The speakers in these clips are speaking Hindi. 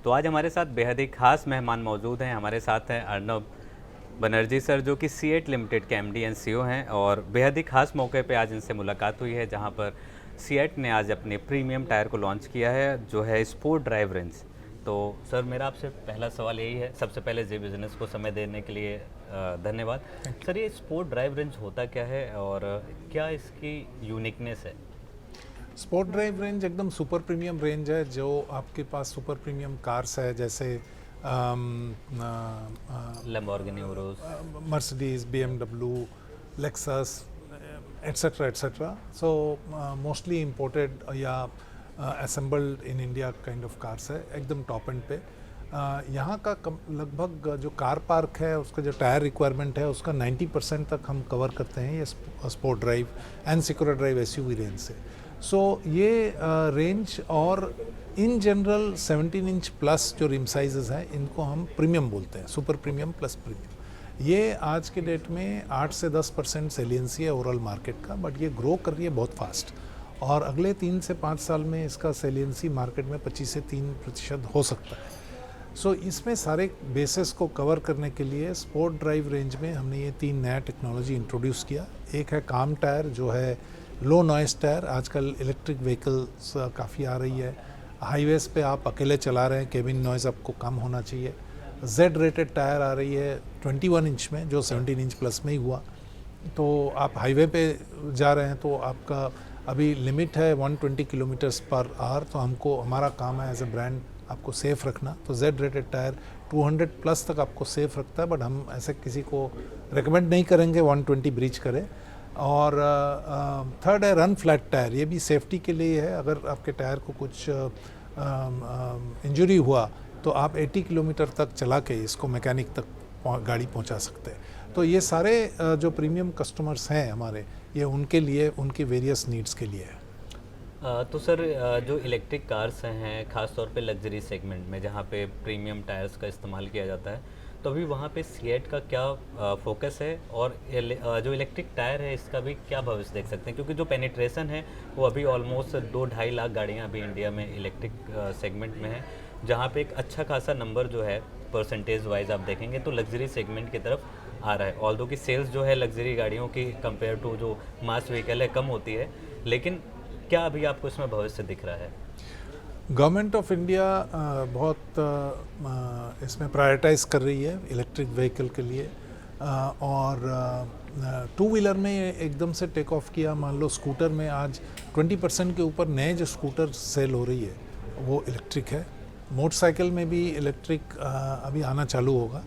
तो आज हमारे साथ बेहद ही खास मेहमान मौजूद हैं। हमारे साथ हैं अर्नब बनर्जी सर, जो कि सीएट लिमिटेड के एमडी एंड सीईओ हैं, और बेहद ही खास मौके पे आज इनसे मुलाकात हुई है, जहां पर सीएट ने आज अपने प्रीमियम टायर को लॉन्च किया है, जो है स्पोर्ट ड्राइव रेंज। तो सर, मेरा आपसे पहला सवाल यही है, सबसे पहले जी बिज़नेस को समय देने के लिए धन्यवाद। सर, ये स्पोर्ट ड्राइव रेंज होता क्या है और क्या इसकी यूनिकनेस है? स्पोर्ट ड्राइव रेंज एकदम सुपर प्रीमियम रेंज है। जो आपके पास सुपर प्रीमियम कार्स है, जैसे Lamborghini Urus, Mercedes, BMW, Lexus, et cetera et cetera. So mostly imported या assembled in India kind of cars है, एकदम टॉप एंड पे। यहाँ का लगभग जो कार पार्क है, उसका जो टायर रिक्वायरमेंट है, उसका 90% तक हम कवर करते हैं ये sport drive and secure drive SUV range से। सो ये रेंज और इन जनरल 17 इंच प्लस जो रिम साइजेस हैं, इनको हम प्रीमियम बोलते हैं, सुपर प्रीमियम प्लस प्रीमियम। ये आज के डेट में 8 से 10% सेलियंसी है ओवरऑल मार्केट का, बट ये ग्रो कर रही है बहुत फास्ट, और अगले 3 से 5 साल में इसका सेलियंसी मार्केट में 25 से 3% हो सकता है। सो इसमें सारे बेसिस को कवर करने के लिए स्पोर्ट ड्राइव रेंज में हमने ये 3 नया टेक्नोलॉजी इंट्रोड्यूस किया। एक है काम टायर, जो है लो नॉइस टायर। आजकल इलेक्ट्रिक व्हीकल्स काफ़ी आ रही है, हाईवेज पे आप अकेले चला रहे हैं, केबिन नॉइज़ आपको कम होना चाहिए। जेड रेटेड टायर आ रही है 21 इंच में, जो 17 इंच प्लस में ही हुआ। तो आप हाईवे पे जा रहे हैं तो आपका अभी लिमिट है 120 किलोमीटर्स पर आवर, तो हमारा काम है एज ए ब्रांड आपको सेफ़ रखना। तो जेड रेटेड टायर 200 प्लस तक आपको सेफ़ रखता है, बट हम ऐसे किसी को रिकमेंड नहीं करेंगे 120 ब्रीच करे। और थर्ड है रन फ्लैट टायर। ये भी सेफ्टी के लिए है, अगर आपके टायर को कुछ इंजरी हुआ तो आप 80 किलोमीटर तक चला के इसको मैकेनिक तक गाड़ी पहुंचा सकते हैं। तो ये सारे जो प्रीमियम कस्टमर्स हैं हमारे, ये उनके लिए, उनकी वेरियस नीड्स के लिए है। तो सर, जो इलेक्ट्रिक कार्स हैं, ख़ास तौर पे लग्जरी सेगमेंट में जहाँ पे प्रीमियम टायर्स का इस्तेमाल किया जाता है, तो अभी वहाँ पे सीएट का क्या फोकस है, और जो इलेक्ट्रिक टायर है इसका भी क्या भविष्य देख सकते हैं? क्योंकि जो पेनिट्रेशन है वो अभी ऑलमोस्ट 2-2.5 लाख गाड़ियाँ अभी इंडिया में इलेक्ट्रिक सेगमेंट में है, जहाँ पे एक अच्छा खासा नंबर जो है परसेंटेज वाइज आप देखेंगे तो लग्जरी सेगमेंट की तरफ आ रहा है। ऑल्दो की सेल्स जो है लग्जरी गाड़ियों की कंपेयर टू जो मास व्हीकल है कम होती है, लेकिन क्या अभी आपको इसमें भविष्य दिख रहा है? गवर्नमेंट ऑफ इंडिया बहुत इसमें प्रायोरिटाइज कर रही है इलेक्ट्रिक व्हीकल के लिए, और 2 व्हीलर में एकदम से टेक ऑफ किया। मान लो स्कूटर में आज 20% के ऊपर नए जो स्कूटर सेल हो रही है वो इलेक्ट्रिक है। मोटरसाइकिल में भी इलेक्ट्रिक अभी आना चालू होगा,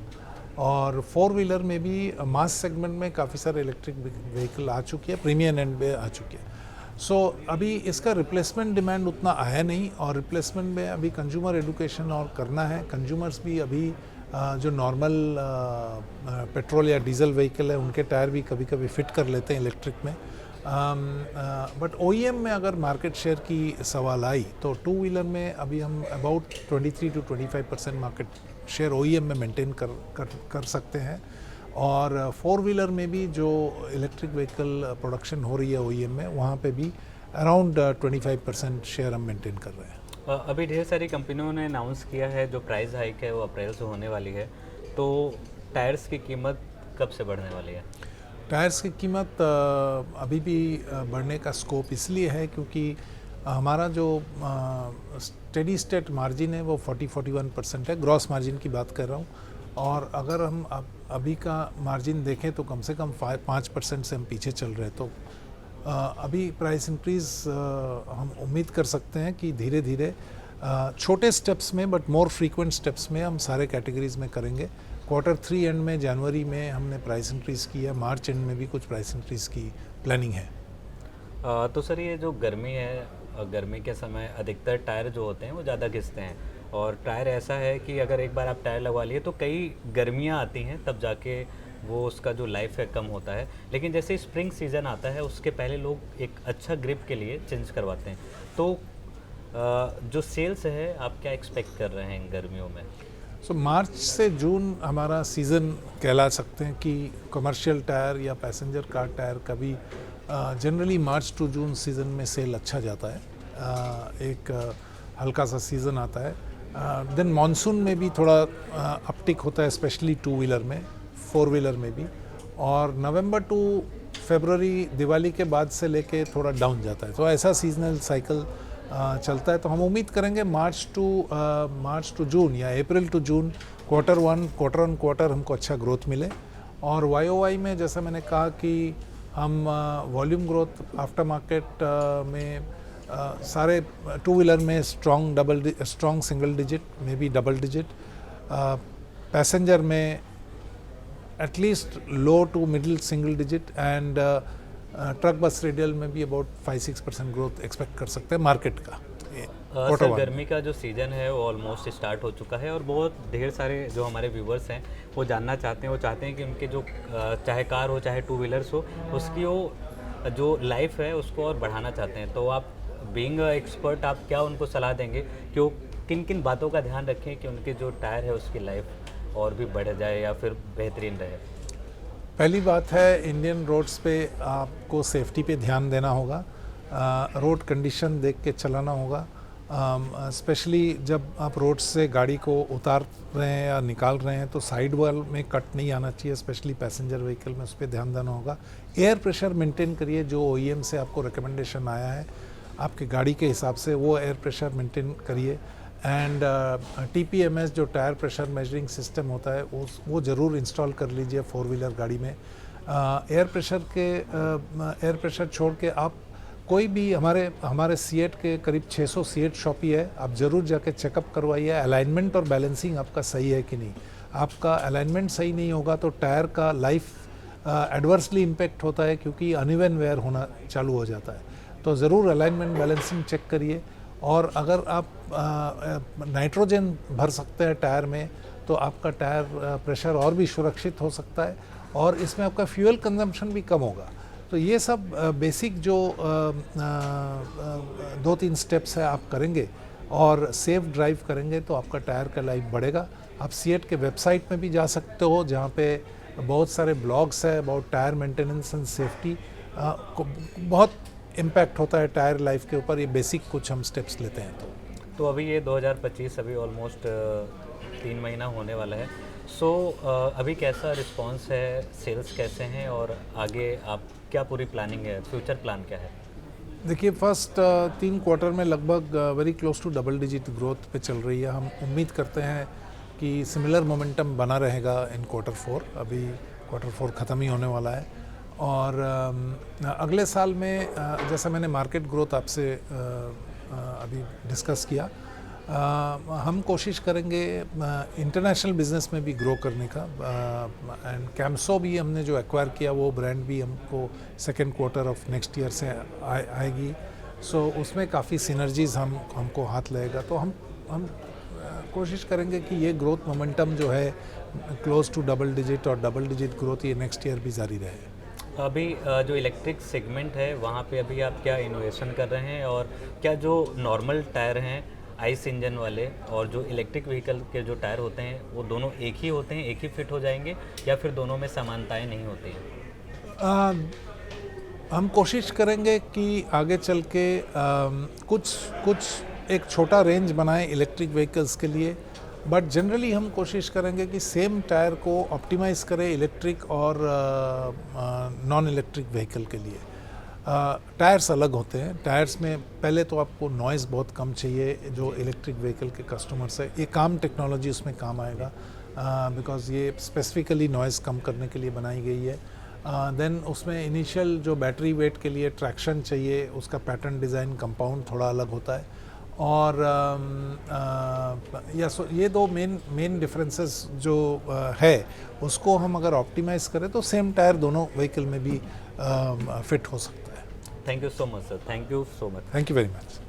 और 4 व्हीलर में भी मास सेगमेंट में काफ़ी सारे इलेक्ट्रिक व्हीकल आ चुकी है, प्रीमियम एंड में आ चुकी है। सो अभी इसका रिप्लेसमेंट डिमांड उतना आया नहीं, और रिप्लेसमेंट में अभी कंज्यूमर एडुकेशन और करना है। कंज्यूमर्स भी अभी जो नॉर्मल पेट्रोल या डीजल व्हीकल है उनके टायर भी कभी कभी फिट कर लेते हैं इलेक्ट्रिक में। बट OEM में अगर मार्केट शेयर की सवाल आई तो 2 व्हीलर में अभी हम about 23 to 25% market share OEM में मेंटेन कर सकते हैं, और 4 व्हीलर में भी जो इलेक्ट्रिक व्हीकल प्रोडक्शन हो रही है OEM में, वहाँ पे भी अराउंड 25% शेयर हम मेंटेन कर रहे हैं। अभी ढेर सारी कंपनियों ने अनाउंस किया है जो प्राइस हाइक है वो अप्रैल से होने वाली है, तो टायर्स की कीमत कब से बढ़ने वाली है? टायर्स की कीमत अभी भी बढ़ने का स्कोप इसलिए है क्योंकि हमारा जो स्टेडी स्टेट मार्जिन है वो 40-41% है, ग्रॉस मार्जिन की बात कर रहा हूँ। और अगर हम अभी का मार्जिन देखें तो कम से कम 5% से हम पीछे चल रहे हैं। तो अभी प्राइस इंक्रीज़ हम उम्मीद कर सकते हैं कि धीरे धीरे छोटे स्टेप्स में बट मोर फ्रीक्वेंट स्टेप्स में हम सारे कैटेगरीज में करेंगे। Q3 एंड में, जनवरी में हमने प्राइस इंक्रीज़ की है, मार्च एंड में भी कुछ प्राइस इंक्रीज़ की प्लानिंग है। तो सर, ये जो गर्मी है, गर्मी के समय अधिकतर टायर जो होते हैं वो ज़्यादा घिसते हैं, और टायर ऐसा है कि अगर एक बार आप टायर लगवा लिए तो कई गर्मियाँ आती हैं तब जाके वो उसका जो लाइफ है कम होता है। लेकिन जैसे स्प्रिंग सीज़न आता है उसके पहले लोग एक अच्छा ग्रिप के लिए चेंज करवाते हैं, तो जो सेल्स है आप क्या एक्सपेक्ट कर रहे हैं गर्मियों में? सो मार्च से जून हमारा सीज़न कहला सकते हैं कि कमर्शियल टायर या पैसेंजर कार टायर का भी generally March to June season में सेल अच्छा जाता है। एक हल्का सा सीज़न आता है देन मानसून में भी थोड़ा अपटिक होता है, स्पेशली टू व्हीलर में, फोर व्हीलर में भी, और नवंबर टू फरवरी दिवाली के बाद से लेके थोड़ा डाउन जाता है। तो ऐसा सीजनल साइकिल चलता है। तो हम उम्मीद करेंगे मार्च टू जून या April to June quarter on quarter हमको अच्छा ग्रोथ मिले। और वाई में जैसा मैंने कहा कि हम वॉल्यूम ग्रोथ आफ्टर मार्केट में सारे टू व्हीलर में strong single digit, may be double digit, passenger में at least low to middle single digit, and truck bus radial में भी अबाउट 5-6% ग्रोथ एक्सपेक्ट कर सकते हैं मार्केट का। सर, गर्मी का जो सीज़न है वो ऑलमोस्ट स्टार्ट हो चुका है और बहुत ढेर सारे जो हमारे व्यूवर्स हैं वो जानना चाहते हैं, वो चाहते हैं कि उनके जो चाहे कार हो चाहे टू व्हीलर्स हो, उसकी वो जो लाइफ है उसको और बढ़ाना चाहते हैं। तो आप बीइंग एक्सपर्ट आप क्या उनको सलाह देंगे कि वो किन किन बातों का ध्यान रखें कि उनके जो टायर है उसकी लाइफ और भी बढ़ जाए या फिर बेहतरीन रहे? पहली बात है, इंडियन रोड्स पे आपको सेफ्टी पे ध्यान देना होगा, रोड कंडीशन देख के चलाना होगा। स्पेशली जब आप रोड से गाड़ी को उतार रहे हैं या निकाल रहे हैं तो साइड वॉल में कट नहीं आना चाहिए, स्पेशली पैसेंजर व्हीकल में, उस पर ध्यान देना होगा। एयर प्रेशर मेंटेन करिए, जो OEM से आपको रिकमेंडेशन आया है आपकी गाड़ी के हिसाब से, वो एयर प्रेशर मेंटेन करिए। एंड TPMS जो टायर प्रेशर मेजरिंग सिस्टम होता है वो ज़रूर इंस्टॉल कर लीजिए फोर व्हीलर गाड़ी में। एयर प्रेशर छोड़ के आप कोई भी हमारे सीएट के करीब 600 सीएट शॉप ही है, आप ज़रूर जाके चेकअप करवाइए अलाइनमेंट और बैलेंसिंग आपका सही है कि नहीं। आपका अलाइनमेंट सही नहीं होगा तो टायर का लाइफ एडवर्सली इम्पेक्ट होता है, क्योंकि अनइवन वेयर होना चालू हो जाता है। तो ज़रूर अलाइनमेंट बैलेंसिंग चेक करिए। और अगर आप नाइट्रोजन भर सकते हैं टायर में तो आपका टायर प्रेशर और भी सुरक्षित हो सकता है और इसमें आपका फ्यूल कंजम्पशन भी कम होगा। तो ये सब बेसिक जो 2-3 स्टेप्स है आप करेंगे और सेफ ड्राइव करेंगे तो आपका टायर का लाइफ बढ़ेगा। आप सीएट के वेबसाइट में भी जा सकते हो, जहाँ पे बहुत सारे ब्लॉग्स है about tyre maintenance and safety. बहुत इम्पैक्ट होता है टायर लाइफ के ऊपर, ये बेसिक कुछ हम स्टेप्स लेते हैं। तो अभी ये 2025 अभी ऑलमोस्ट 3 महीना होने वाला है। सो अभी कैसा रिस्पांस है, सेल्स कैसे हैं और आगे आप क्या पूरी प्लानिंग है, फ्यूचर प्लान क्या है? देखिए, फर्स्ट 3 क्वार्टर में लगभग very close to double digit growth पे चल रही है। हम उम्मीद करते हैं कि सिमिलर मोमेंटम बना रहेगा इन क्वार्टर 4। अभी क्वार्टर 4 ख़त्म ही होने वाला है और अगले साल में जैसा मैंने मार्केट ग्रोथ आपसे अभी डिस्कस किया, हम कोशिश करेंगे इंटरनेशनल बिजनेस में भी ग्रो करने का। एंड कैम्सो भी हमने जो एक्वायर किया वो ब्रांड भी हमको second quarter of next year से आएगी। सो उसमें काफ़ी सिनर्जीज हमको हाथ लगेगा। तो हम कोशिश करेंगे कि ये ग्रोथ मोमेंटम जो है क्लोज टू डबल डिजिट और डबल डिजिट ग्रोथ ये नेक्स्ट ईयर भी जारी रहे। अभी जो इलेक्ट्रिक सेगमेंट है वहाँ पे अभी आप क्या इनोवेशन कर रहे हैं और क्या जो नॉर्मल टायर हैं आइस इंजन वाले और जो इलेक्ट्रिक व्हीकल के जो टायर होते हैं वो दोनों एक ही होते हैं, एक ही फिट हो जाएंगे या फिर दोनों में समानताएं नहीं होती हैं? हम कोशिश करेंगे कि आगे चल के कुछ एक छोटा रेंज बनाएं इलेक्ट्रिक व्हीकल्स के लिए, बट जनरली हम कोशिश करेंगे कि सेम टायर को ऑप्टिमाइज़ करें इलेक्ट्रिक और नॉन इलेक्ट्रिक व्हीकल के लिए। टायर्स अलग होते हैं। टायर्स में पहले तो आपको नॉइज़ बहुत कम चाहिए, जो इलेक्ट्रिक व्हीकल के कस्टमर्स है ये काम टेक्नोलॉजी उसमें काम आएगा, बिकॉज़ ये स्पेसिफिकली नॉइज़ कम करने के लिए बनाई गई है। देन उसमें इनिशियल जो बैटरी वेट के लिए ट्रैक्शन चाहिए, उसका पैटर्न डिज़ाइन कंपाउंड थोड़ा अलग होता है। और ये दो मेन डिफरेंसेस जो है उसको हम अगर ऑप्टिमाइज़ करें तो सेम टायर दोनों व्हीकल में भी फिट हो सकता है। Thank you so much sir, thank you so much. Thank you very much.